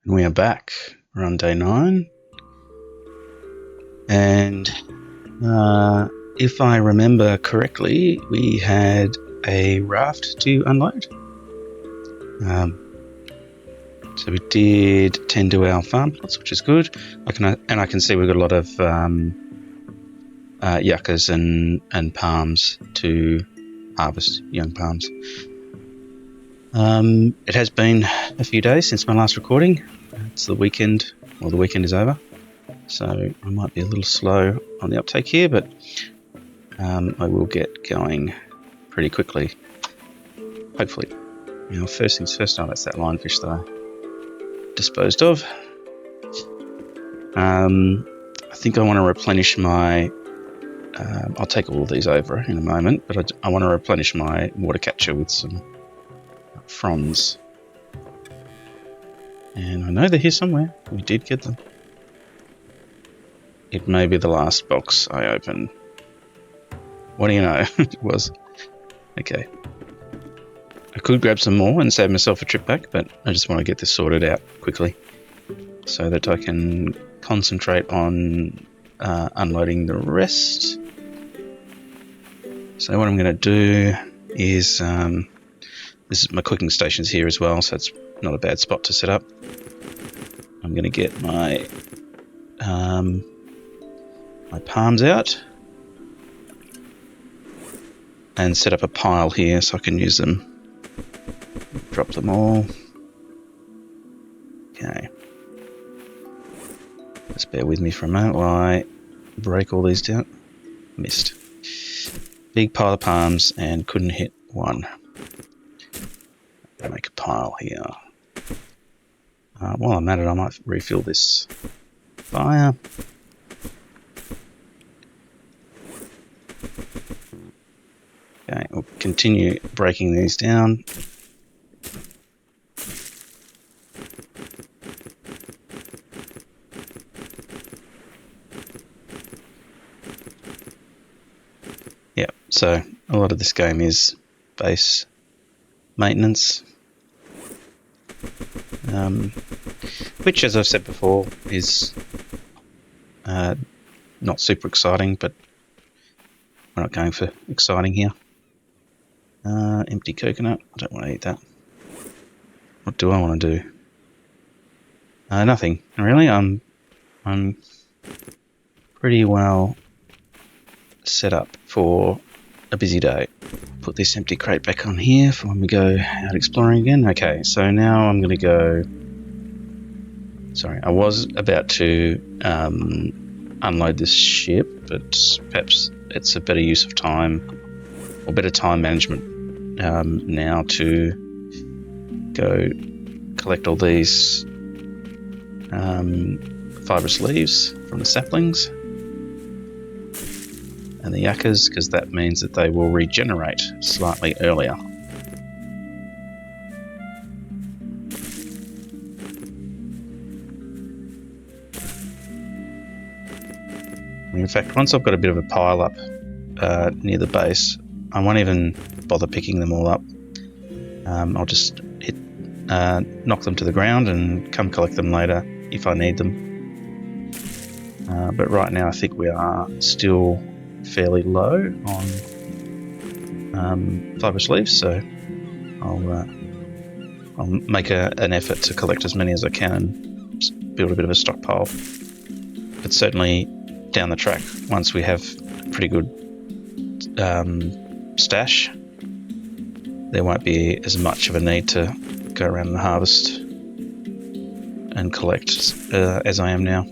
And we are back. We're on day 9. And if I remember correctly, we had a raft to unload. So we did tend to our farm plots, which is good. I can see we've got a lot of yuccas and palms to harvest, young palms. It has been a few days since my last recording. It's the weekend, well, the weekend is over, so I might be a little slow on the uptake here, but I will get going pretty quickly, hopefully. First things first, that's that lionfish that I disposed of. I think I want to replenish my... I'll take all of these over in a moment, but I want to replenish my water catcher with some fronds. And I know they're here somewhere. We did get them. It may be the last box I open. What do you know? It was. Okay. I could grab some more and save myself a trip back, but I just want to get this sorted out quickly so that I can concentrate on unloading the rest. So what I'm going to do is, this is my cooking stations here as well, so it's not a bad spot to set up. I'm going to get my my palms out and set up a pile here so I can use them. Drop them all. Okay. Just bear with me for a moment while I break all these down. Missed. Big pile of palms and couldn't hit one. I'll make a pile here. While I'm at it, I might refill this fire. Okay, we'll continue breaking these down. Yeah, so a lot of this game is base maintenance, which, as I've said before, is not super exciting, but we're not going for exciting here. Empty coconut. I don't want to eat that. What do I want to do? Nothing, really. I'm pretty well set up for a busy day. Put this empty crate back on here for when we go out exploring again. Okay, so now I'm going to go... Sorry, I was about to unload this ship, but perhaps it's a better use of time, or better time management now to go collect all these fibrous leaves from the saplings and the yuccas, because that means that they will regenerate slightly earlier. In fact, once I've got a bit of a pile up near the base, I won't even bother picking them all up. I'll just knock them to the ground and come collect them later if I need them. But right now I think we are still fairly low on fibrous leaves, so I'll make an effort to collect as many as I can and build a bit of a stockpile. But certainly down the track, once we have a pretty good stash, there won't be as much of a need to go around and harvest and collect as I am now.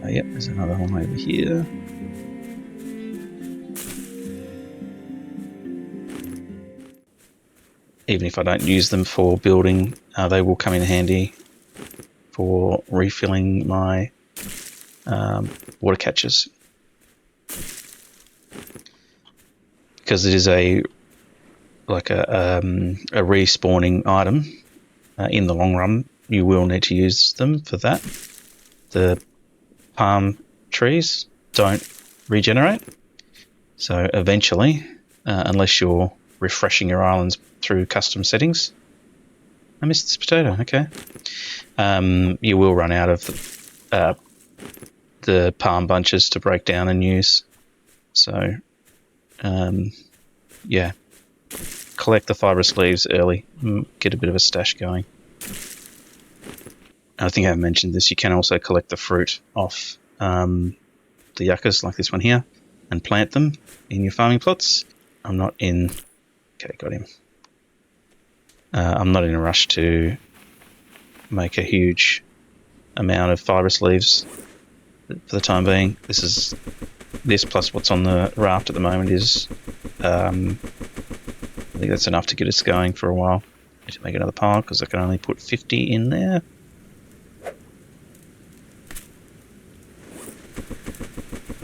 Yep, there's another one over here. Even if I don't use them for building, they will come in handy for refilling my water catchers, because it is a respawning item. In the long run, you will need to use them for that. The palm trees don't regenerate, So eventually, unless you're refreshing your islands through custom settings, I missed this potato. Okay, you will run out of the palm bunches to break down and use. So, yeah, collect the fibrous leaves early, get a bit of a stash going. I think I mentioned this. You can also collect the fruit off the yuccas, like this one here, and plant them in your farming plots. I'm not in. Okay, got him. I'm not in a rush to make a huge amount of fibrous leaves for the time being. This plus what's on the raft at the moment is, I think that's enough to get us going for a while. I need to make another pile because I can only put 50 in there.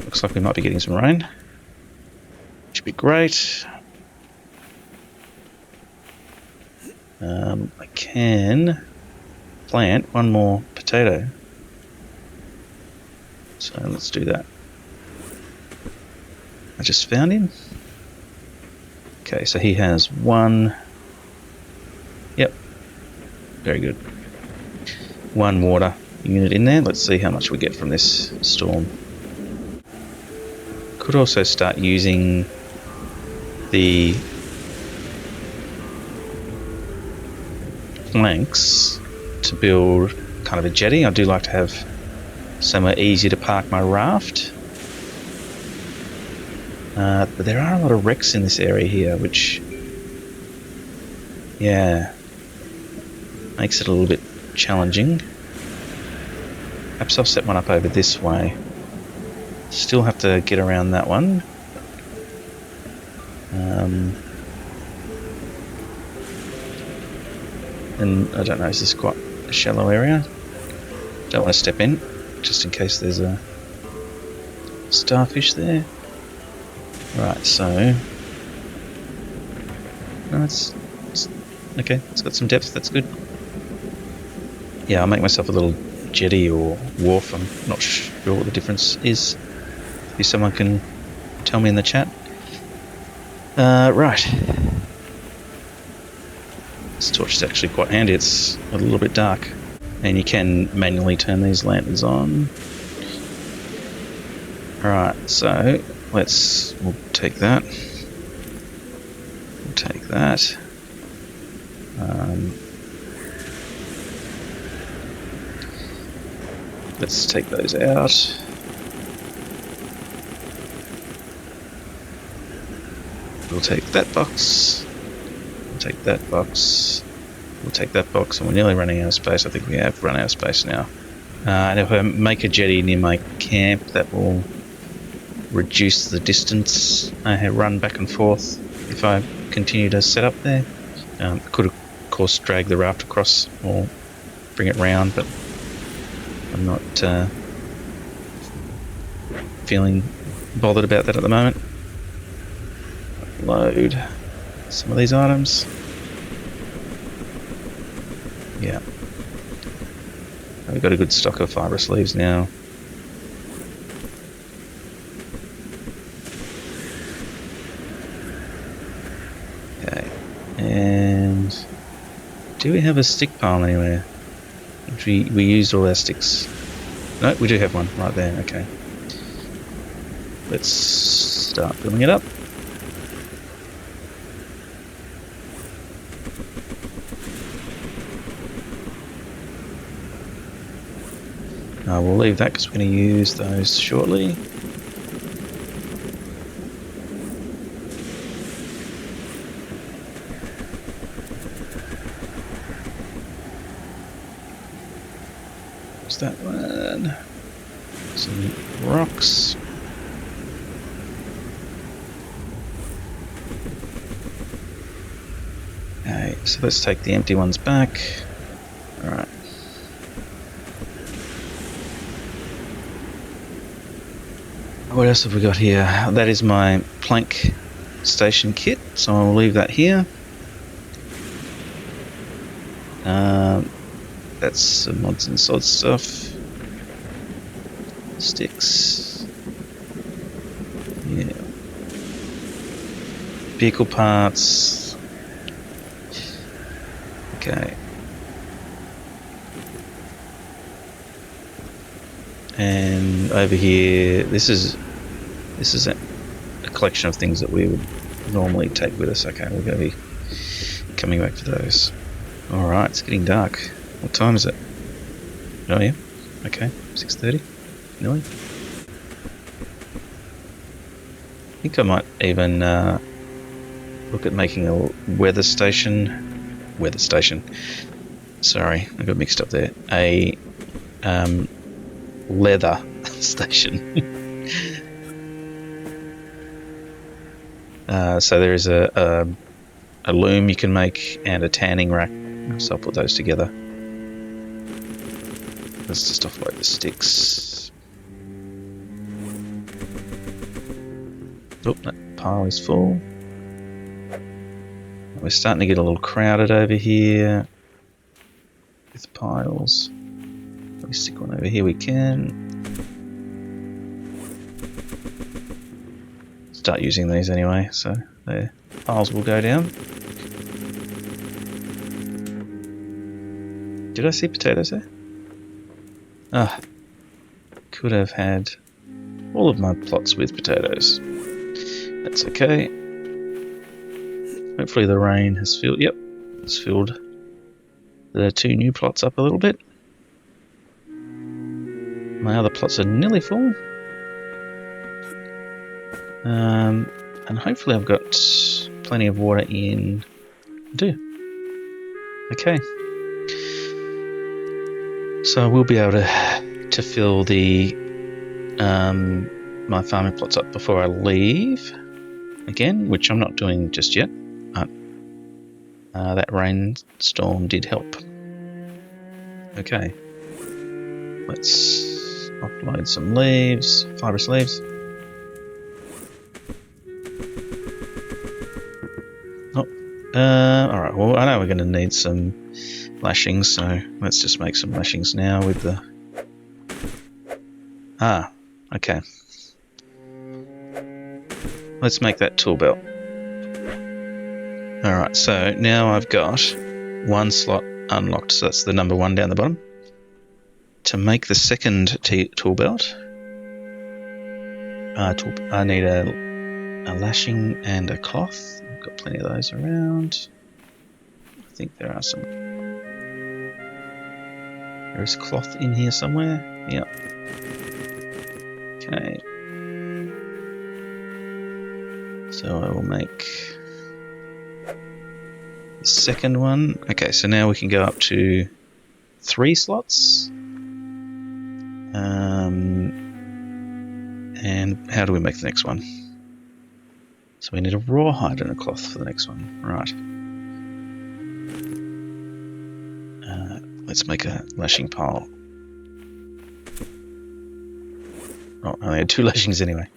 Looks like we might be getting some rain. Should be great. I can plant one more potato. So let's do that. I just found him. Okay, so he has one. Yep. Very good. One water unit in there. Let's see how much we get from this storm. Could also start using the planks to build kind of a jetty. I do like to have somewhere easy to park my raft. But there are a lot of wrecks in this area here, which, yeah, makes it a little bit challenging. Perhaps I'll set one up over this way. Still have to get around that one. And I don't know, is this quite a shallow area? Don't want to step in, just in case there's a starfish there. Right, so no, it's okay. It's got some depth. That's good. Yeah, I'll make myself a little jetty or wharf. I'm not sure what the difference is. If someone can tell me in the chat. Right. This torch is actually quite handy. It's a little bit dark, and you can manually turn these lanterns on. All right, so we'll take that. We'll take that. Let's take those out. We'll take that box. We'll take that box. We'll take that box, and we're nearly running out of space. I think we have run out of space now. And if I make a jetty near my camp, that will reduce the distance I run back and forth if I continue to set up there. I could, of course, drag the raft across or bring it round, but I'm not feeling bothered about that at the moment. Load some of these items. Yeah. We've got a good stock of fibrous leaves now. Okay. And do we have a stick pile anywhere? We used all our sticks. No, we do have one right there. Okay. Let's start building it up. We'll leave that because we're going to use those shortly. What's that one? Some rocks. Okay, so let's take the empty ones back. Alright. What else have we got here? That is my plank station kit, so I'll leave that here. That's some mods and sod stuff. Sticks. Yeah. Vehicle parts. Okay. And over here, this is a collection of things that we would normally take with us. Okay, we're going to be coming back to those. Alright, it's getting dark. What time is it? Oh yeah, okay, 6:30, nearly. I think I might even look at making a weather station. Sorry, I got mixed up there. A leather station. So there is a loom you can make and a tanning rack. So I'll put those together. Let's just offload the sticks. Oh, that pile is full. We're starting to get a little crowded over here with piles. Let me stick one over here, we can. Start using these anyway, so the piles will go down. Did I see potatoes there? Ah, could have had all of my plots with potatoes. That's okay. Hopefully the rain has filled, yep, it's filled the 2 new plots up a little bit. My other plots are nearly full. And hopefully I've got plenty of water in. I do. Okay. So I will be able to fill the my farming plots up before I leave again, which I'm not doing just yet. But that rainstorm did help. Okay. Let's offload some leaves, fibrous leaves. Alright, well I know we're going to need some lashings, so let's just make some lashings now with the... Ah, okay. Let's make that tool belt. Alright, so now I've got 1 slot unlocked, so that's the number 1 down the bottom. To make the second tool belt, I need a lashing and a cloth. I've got plenty of those around. I think there are some. There is cloth in here somewhere. Yep. Okay. So I will make the second one. Okay, so now we can go up to 3 slots. And how do we make the next one? So we need a rawhide and a cloth for the next one. Right. Let's make a lashing pile. Oh, I only had 2 lashings anyway.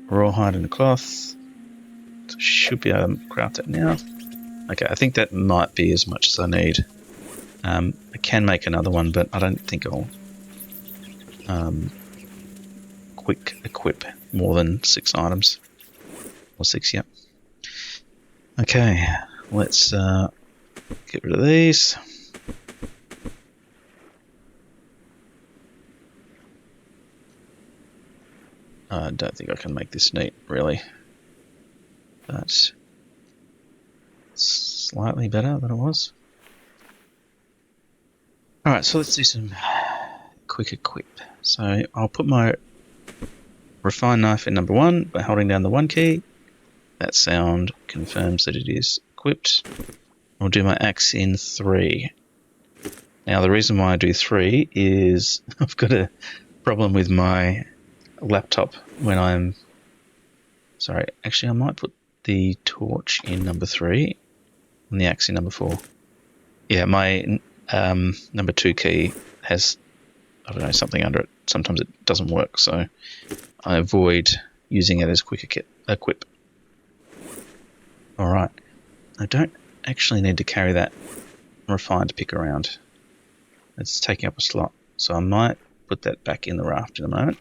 Rawhide and a cloth. So should be able to craft it now. Okay, I think that might be as much as I need. I can make another one, but I don't think I'll quick equip more than 6 items. Or 6, yep. Okay, let's get rid of these. I don't think I can make this neat, really. But slightly better than it was. Alright, so let's do some quick equip. So I'll put my refined knife in number 1 by holding down the 1 key. That sound confirms that it is equipped. I'll do my axe in 3. Now the reason why I do 3 is I've got a problem with my laptop when I'm... Sorry, actually I might put the torch in number 3 and the axe in number 4. Yeah, my number 2 key has, I don't know, something under it. Sometimes it doesn't work, so I avoid using it as quick equip. Alright, I don't actually need to carry that refined pick around. It's taking up a slot, so I might put that back in the raft in a moment.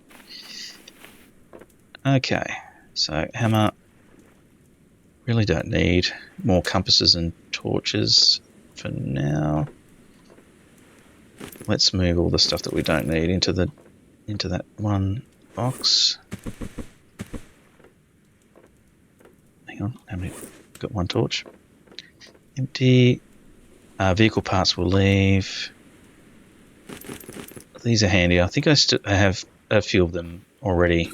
Okay, so hammer. Really don't need more compasses and torches for now. Let's move all the stuff that we don't need into that one box. Hang on, how many? Got one torch. Empty. Vehicle parts will leave. These are handy. I think I have a few of them already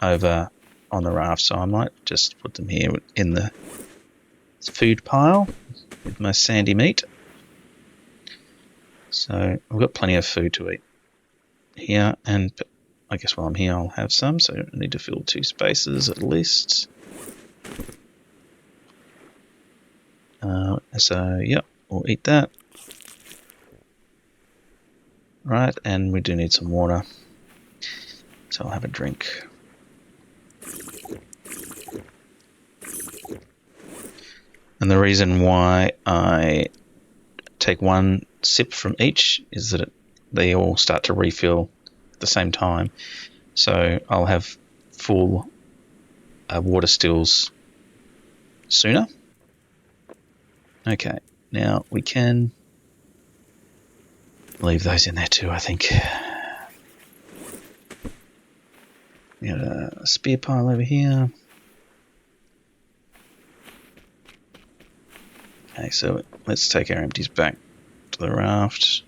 over on the raft, so I might just put them here in the food pile with my sandy meat. So I've got plenty of food to eat here, and I guess while I'm here I'll have some, so I need to fill 2 spaces at least. So yep, we'll eat that. Right, and we do need some water, so I'll have a drink. And the reason why I take 1 sip from each is that they all start to refill at the same time. So I'll have full water stills sooner. Okay, now we can leave those in there too, I think. We got a spear pile over here. Okay, so let's take our empties back to the raft.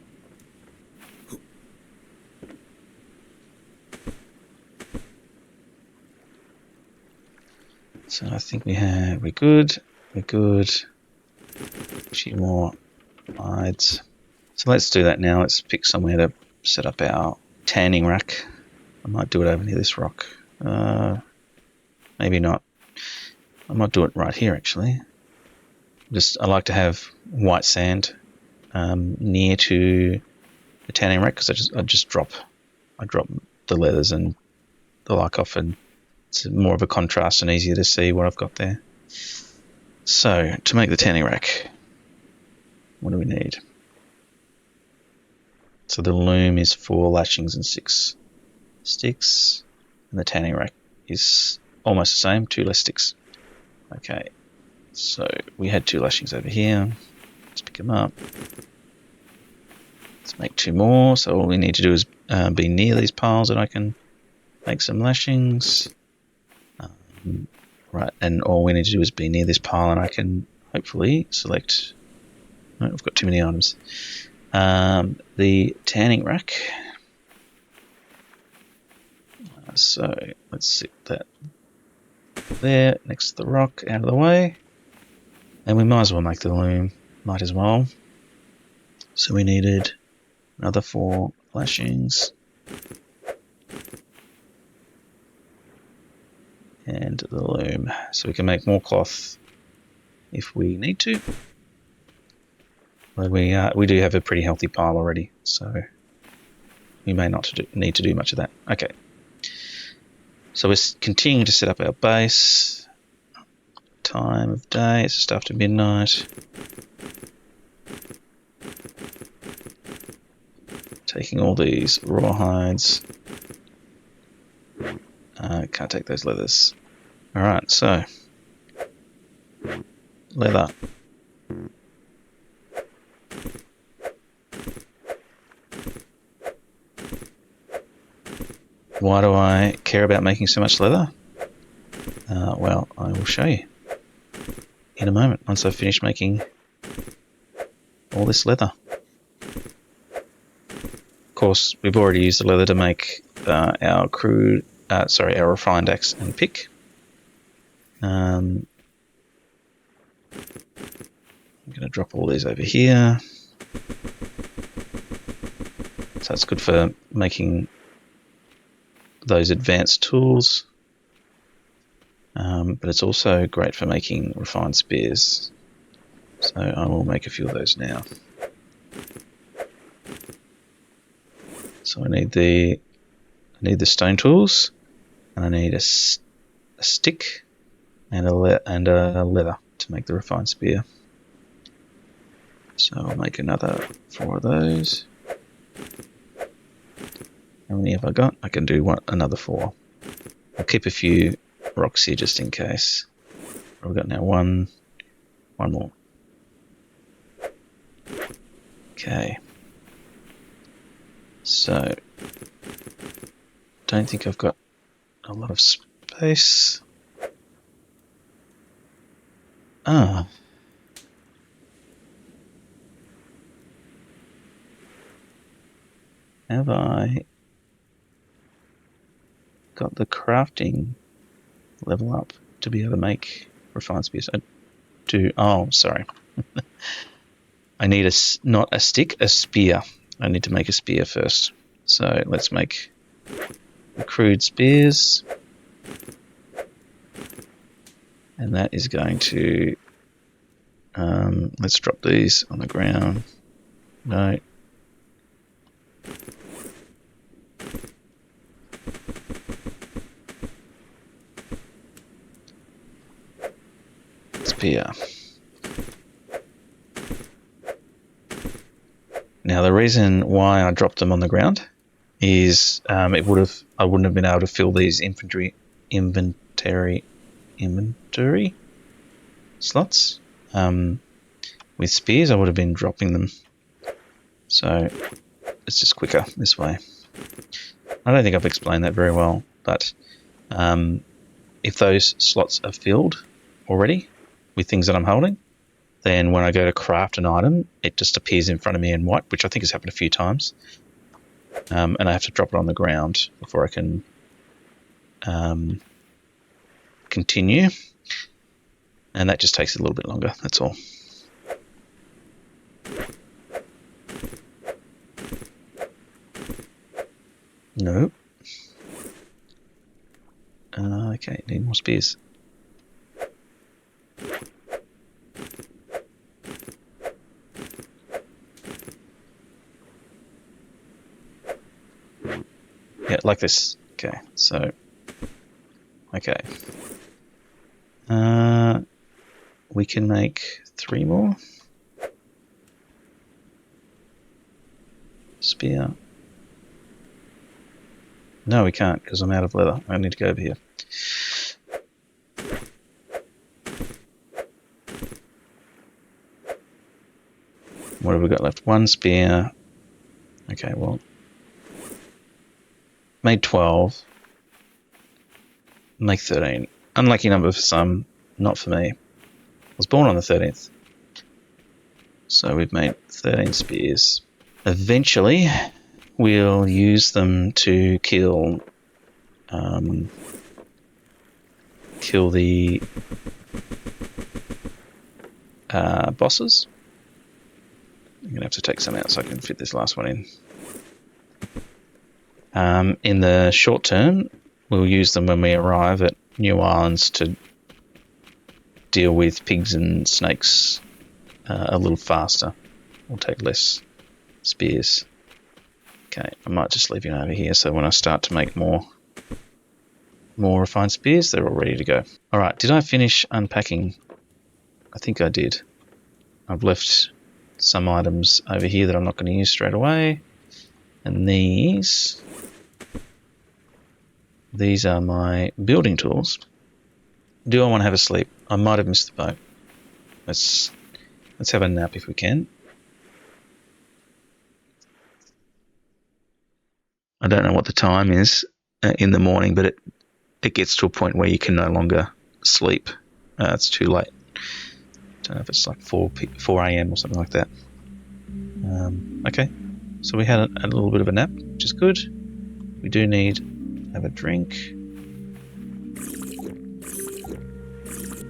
So I think we're good. A few more hides. So let's do that now. Let's pick somewhere to set up our tanning rack. I might do it over near this rock. Maybe not. I might do it right here actually. I like to have white sand near to the tanning rack because I drop the leathers and the like off, and it's more of a contrast and easier to see what I've got there. So to make the tanning rack, what do we need? So the loom is 4 lashings and 6 sticks, and the tanning rack is almost the same, 2 less sticks. Okay, so we had 2 lashings over here. Let's pick them up. Let's make 2 more. So all we need to do is be near these piles and I can make some lashings. Right, and all we need to do is be near this pile and I can hopefully select... No, I've got too many items. The tanning rack. So let's sit that there next to the rock, out of the way. And we might as well make the loom. Might as well. So we needed another 4 lashings. And the loom. So we can make more cloth if we need to. But we do have a pretty healthy pile already, so we may not need to do much of that. Okay. So we're continuing to set up our base. Time of day, it's just after midnight. Taking all these rawhides. Can't take those leathers. Alright, so leather. Why do I care about making so much leather? Well, I will show you in a moment once I've finished making all this leather. Of course, we've already used the leather to make our refined axe and pick. I'm going to drop all these over here. So it's good for making those advanced tools, but it's also great for making refined spears. So I will make a few of those now. So I need the stone tools, and I need a stick and a leather to make the refined spear. So I'll make another 4 of those. How many have I got? I can do another 4. I'll keep a few rocks here just in case. What have we got now? One more. Okay. So, don't think I've got a lot of space. Ah. Have I got the crafting level up to be able to make refined spears? I do. Oh, sorry. I need not a stick, a spear. I need to make a spear first. So let's make crude spears. And that is going to... let's drop these on the ground. No. Spear. Now the reason why I dropped them on the ground is I wouldn't have been able to fill these inventory slots with spears. I would have been dropping them, so it's just quicker this way. I don't think I've explained that very well, but if those slots are filled already with things that I'm holding, then when I go to craft an item, it just appears in front of me in white, which I think has happened a few times. And I have to drop it on the ground before I can continue. And that just takes a little bit longer, that's all. No. Okay, need more spears. Yeah, like this. Okay, so... Okay. We can make 3 more. Spear. No, we can't, because I'm out of leather. I need to go over here. What have we got left? 1 spear. Okay, well... Made 12. Make 13. Unlucky number for some, not for me. I was born on the 13th. So we've made 13 spears. Eventually, we'll use them to kill the bosses. I'm going to have to take some out so I can fit this last one in. In the short term, we'll use them when we arrive at new islands to deal with pigs and snakes a little faster. We'll take less spears. Okay, I might just leave you over here so when I start to make more refined spears, they're all ready to go. Alright, did I finish unpacking? I think I did. I've left some items over here that I'm not going to use straight away. And these are my building tools. Do I want to have a sleep? I might have missed the boat. Let's have a nap if we can. I don't know what the time is in the morning, but it gets to a point where you can no longer sleep. It's too late. I don't know if it's like 4 a.m. or something like that. Okay, so we had a little bit of a nap, which is good. We do need to have a drink.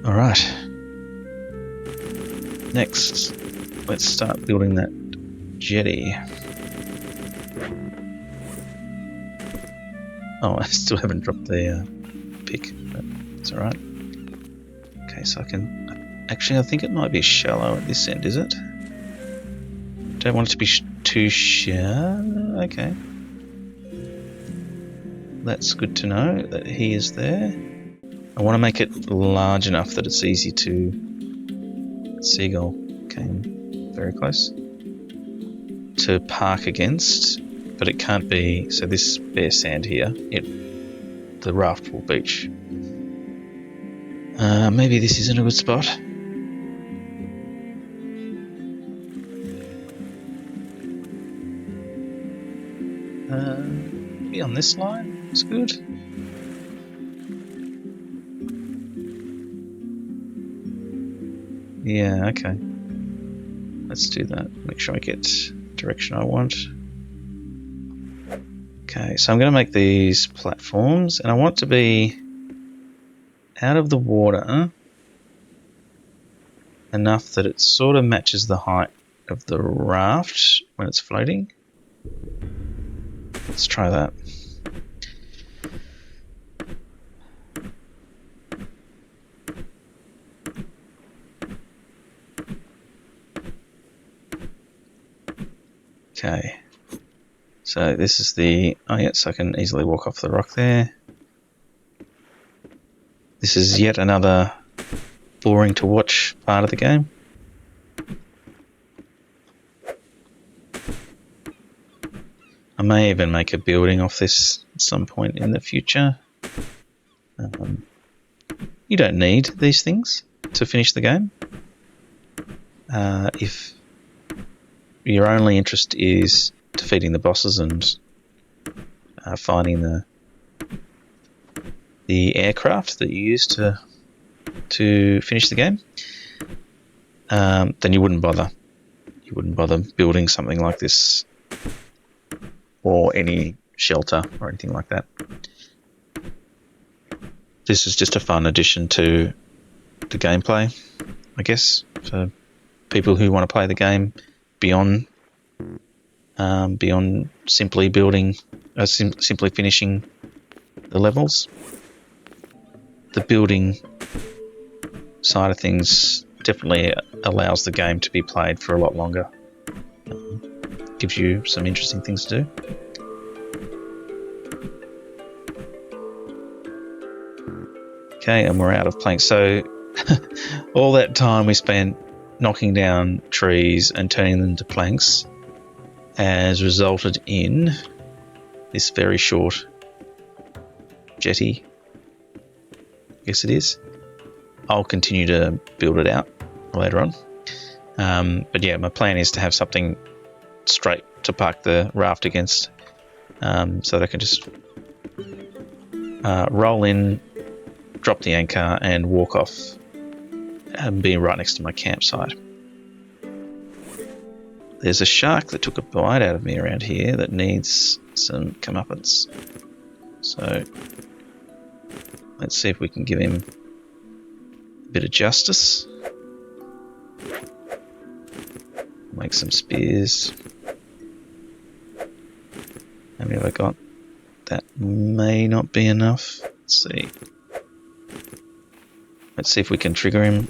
All right. Next, let's start building that jetty. Oh, I still haven't dropped the pick, but it's all right. Okay, so I can... Actually, I think it might be shallow at this end, is it? Don't want it to be too shallow. Okay. That's good to know that he is there. I want to make it large enough that it's easy to... Seagull came very close. To park against, but it can't be... So this bare sand here, the raft will beach. Maybe this isn't a good spot. Maybe on this line is good. Yeah, okay. Let's do that. Make sure I get direction I want. Okay, so I'm going to make these platforms, and I want to be out of the water enough that it sort of matches the height of the raft when it's floating. Let's try that. Okay. So this is the... Oh, yes, I can easily walk off the rock there. This is yet another boring to watch part of the game. I may even make a building off this at some point in the future. You don't need these things to finish the game. If your only interest is defeating the bosses and finding the aircraft that you use to finish the game, then you wouldn't bother. You wouldn't bother building something like this or any shelter or anything like that. This is just a fun addition to the gameplay, I guess, for people who want to play the game beyond simply building, simply finishing the levels. The building side of things definitely allows the game to be played for a lot longer. Gives you some interesting things to do. Okay, and we're out of planks. So all that time we spent knocking down trees and turning them into planks has resulted in this very short jetty. I guess it is. I'll continue to build it out later on. But yeah, my plan is to have something straight to park the raft against, so that I can just roll in, drop the anchor and walk off and be right next to my campsite. There's a shark that took a bite out of me around here that needs some comeuppance. So let's see if we can give him a bit of justice. Make some spears. How many have I got? That may not be enough. Let's see. Let's see if we can trigger him.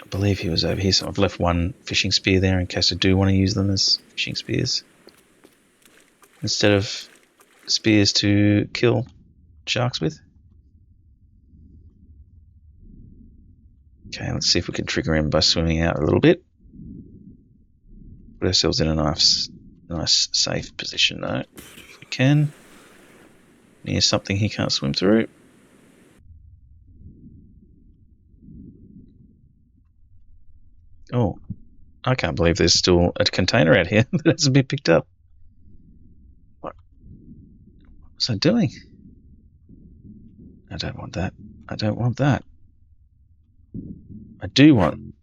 I believe he was over here, so I've left one fishing spear there in case I do want to use them as fishing spears instead of spears to kill sharks with. Okay, let's see if we can trigger him by swimming out a little bit. Put ourselves in a nice safe position though, if we can. Near something he can't swim through. Oh, I can't believe there's still a container out here that hasn't been picked up. What was I doing? I don't want that. I don't want that. I do want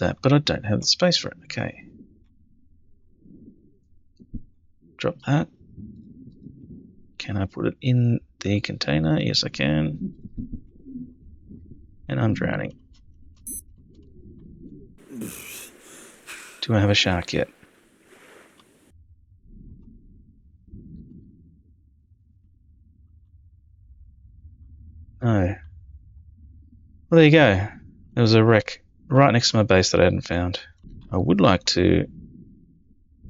that, but I don't have the space for it. Okay. Drop that. Can I put it in the container? Yes, I can. And I'm drowning. Do I have a shark yet? No. Well, there you go. There was a wreck right next to my base that I hadn't found. I would like to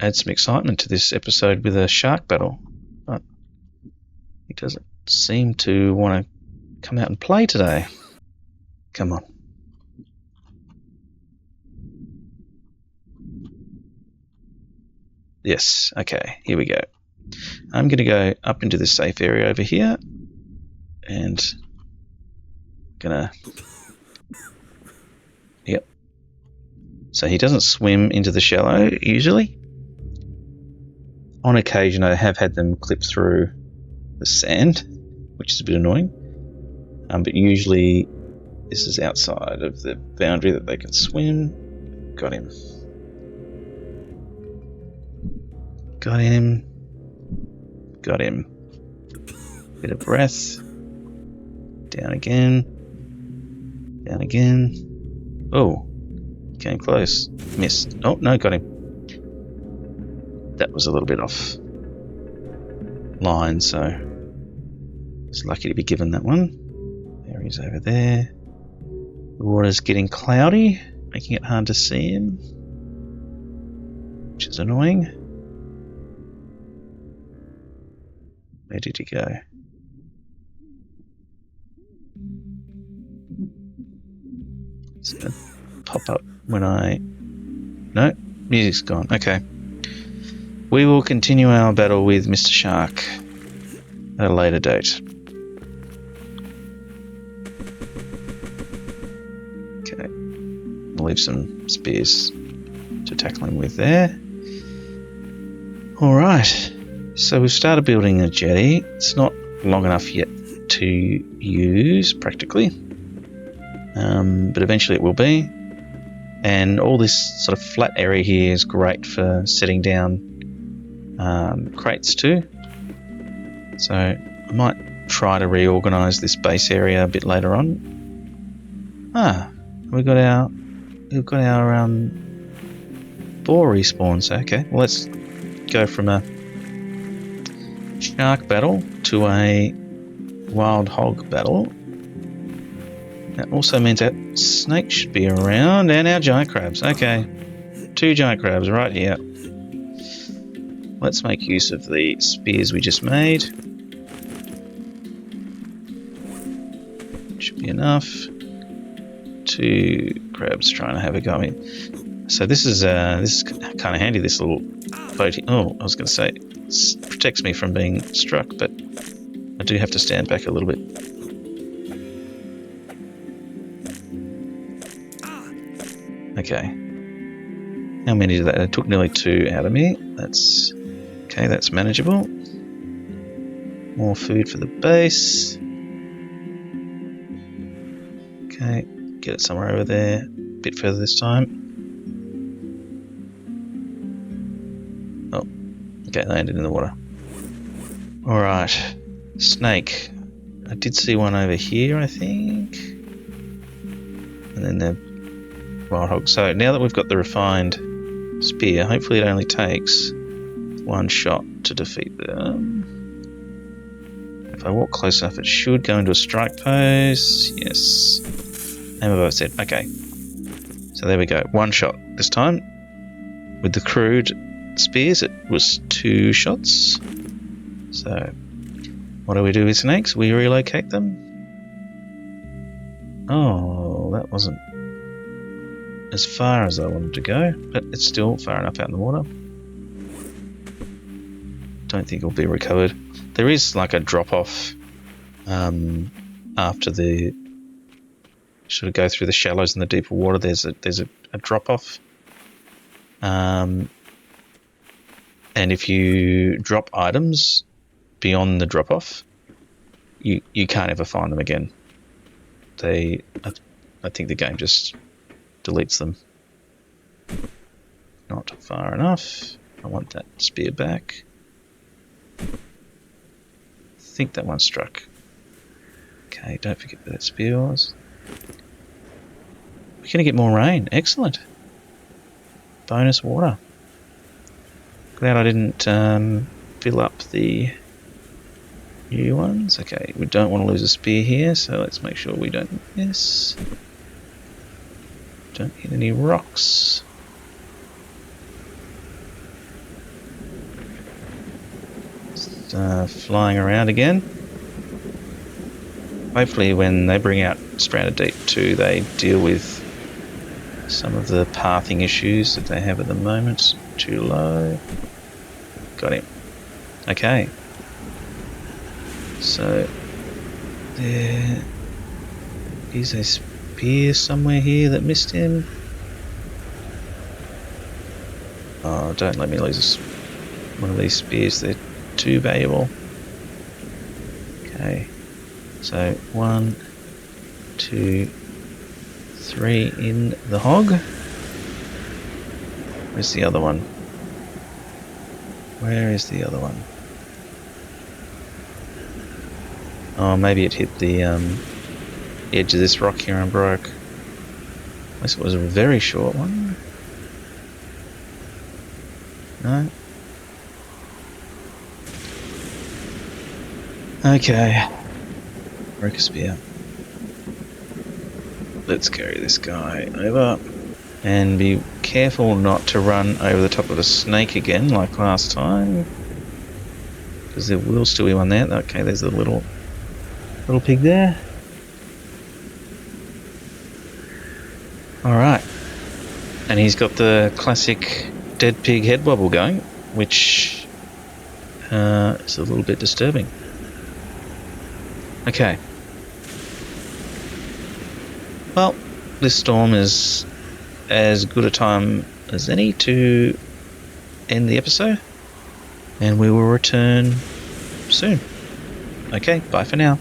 add some excitement to this episode with a shark battle, but he doesn't seem to want to come out and play today. Come on. Yes, okay, here we go. I'm going to go up into this safe area over here, and Gonna... Yep. So he doesn't swim into the shallow, usually. On occasion, I have had them clip through the sand, which is a bit annoying. But usually, this is outside of the boundary that they can swim. Got him. Got him. Got him. Bit of breath. Down again. Down again. Oh, came close. Missed. Oh, no, got him. That was a little bit off line, so it's lucky to be given that one. There he's over there. The water's getting cloudy, making it hard to see him, which is annoying. Where did he go? It's gonna pop up when I... No, music's gone. Okay. We will continue our battle with Mr. Shark at a later date. Okay. We'll leave some spears to tackle him with there. Alright. So we've started building a jetty. It's not long enough yet to use, practically. But eventually it will be. And all this sort of flat area here is great for setting down crates too. So I might try to reorganize this base area a bit later on. We've got our boar respawns. Okay, well, let's go from a shark battle to a wild hog battle. That also means that snake should be around, and our giant crabs. Okay, 2 giant crabs right here. Let's make use of the spears we just made. Should be enough. 2 crabs trying to have a go in. So this is kind of handy. This little boat. Oh, I was going to say it protects me from being struck, but I do have to stand back a little bit. Okay. How many did that? It took nearly 2 out of me. That's okay. That's manageable. More food for the base. Okay, get it somewhere over there. A bit further this time. Oh, okay, landed in the water. Alright, snake. I did see one over here, I think. And then the wild hog. So now that we've got the refined spear, hopefully it only takes 1 shot to defeat them. If I walk close enough, it should go into a strike pose. Yes. Aim above set. Okay. So there we go. 1 shot this time. With the crude spears, it was 2 shots. So, what do we do with snakes? We relocate them. Oh, that wasn't as far as I wanted to go, but it's still far enough out in the water. Don't think it'll be recovered. There is like a drop-off after the... Sort of go through the shallows in the deeper water. There's a drop-off. And if you drop items beyond the drop-off, you can't ever find them again. I think the game just deletes them. Not far enough. I want that spear back. I think that one struck. Okay, don't forget where that spear was. We're going to get more rain. Excellent. Bonus water. Glad I didn't fill up the new ones. Okay, we don't want to lose a spear here, so let's make sure we don't miss. Don't hit any rocks. Just, flying around again. Hopefully when they bring out Stranded Deep 2, they deal with some of the pathing issues that they have at the moment. Too low. Got him. Okay. So, there. Is a spear somewhere here that missed him? Oh, don't let me lose one of these spears. They're too valuable. Okay. So 1, 2, 3 in the hog. Where's the other one? Where is the other one? Oh, maybe it hit the edge of this rock here and broke. Unless it was a very short one. No? Okay. Broke a spear. Let's carry this guy over. And be careful not to run over the top of the snake again like last time. Because there will still be one there. Okay, there's the little pig there. Alright. And he's got the classic dead pig head wobble going, which is a little bit disturbing. Okay. Well, this storm is as good a time as any to end the episode, and we will return soon. Okay, bye for now.